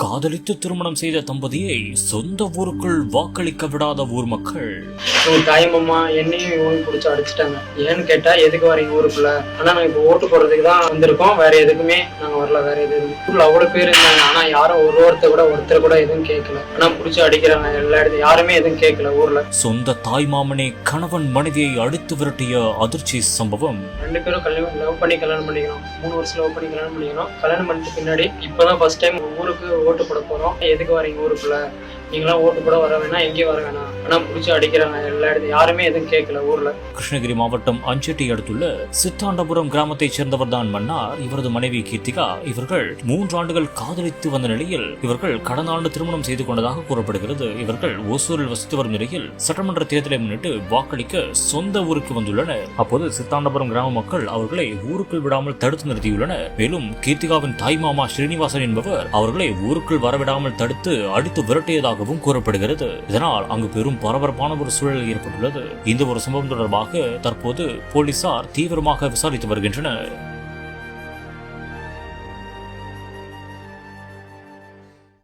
காதலித்து திருமணம் செய்த தம்பதியை சொந்த ஊருக்குள் வாக்களிக்க விடாத ஊர் மக்கள். தாய்மாமா என்னையும் இவங்க பிடிச்சி அடிச்சுட்டாங்க. ஏன்னு கேட்டா எதுக்கு வரீங்க ஊருக்குள்ள? ஆனா நாங்க இப்ப ஓட்டு போடுறதுக்கு தான் வந்திருக்கோம், வேற எதுக்குமே நாங்க வரல. வேற எது ஊர்ல அவ்வளவு பேர் இருந்தாங்க, ஆனா யாரும் ஒருத்தர் கூட எதுவும் கேட்கல. ஆனா பிடிச்சி அடிக்கிறாங்க எல்லா இடத்துல, யாருமே எதுவும் கேட்கல ஊர்ல. சொந்த தாய்மாமனே கணவன் மனைவியை அடித்து விரட்டிய அதிர்ச்சி சம்பவம். 2 பேரும் லவ் பண்ணி கல்யாணம் பண்ணிக்கணும், 3 வருஷம் லவ் பண்ணி கல்யாணம் பண்ணிக்கணும். கல்யாணம் பண்ணிட்டு பின்னாடி இப்பதான் ஃபர்ஸ்ட் டைம் ஊருக்கு ஓட்டு போட போறோம். எதுக்கு வரீங்க ஊருக்குள்ள? நீங்களாம் ஓட்டு போட வர வேணாம், எங்கேயும் வர வேணாம். ஆனா பிடிச்சி அடிக்கிறாங்க எல்லா இடத்துல, யாருமே எதுவும் கேட்கல ஊர்ல. கிருஷ்ணகிரி மாவட்டம் அஞ்செட்டி அடுத்துள்ள சித்தாண்டபுரம் கிராமத்தைச் சேர்ந்தவர் தான் மன்னார். இவரது மனைவி கீர்த்திகா. இவர்கள் 3 ஆண்டுகள் காதலித்து வந்த நிலையில் இவர்கள் கடந்த ஆண்டு திருமணம் செய்து கொண்டதாக கூறப்படுகிறது. இவர்கள் ஓசூரில் வசித்து வரும் நிலையில் சட்டமன்ற தேர்தலை முன்னிட்டு வாக்களிக்க சொந்த ஊருக்கு வந்துள்ளனர். அப்போது சித்தாண்டபுரம் கிராம மக்கள் அவர்களை ஊருக்குள் விடாமல் தடுத்து நிறுத்தியுள்ளனர். மேலும் கீர்த்திகாவின் தாய்மாமா ஸ்ரீனிவாசன் என்பவர் அவர்களை ஊருக்குள் வரவிடாமல் தடுத்து அடித்து விரட்டியதாகவும் கூறப்படுகிறது. இதனால் அங்கு பெரும் பரபரப்பான ஒரு சூழல் ஏற்பட்டுள்ளது. இந்த ஒரு சம்பவம் தொடர்பாக தற்போது போலீசார் தீவிரமாக விசாரித்து வருகின்றனர்.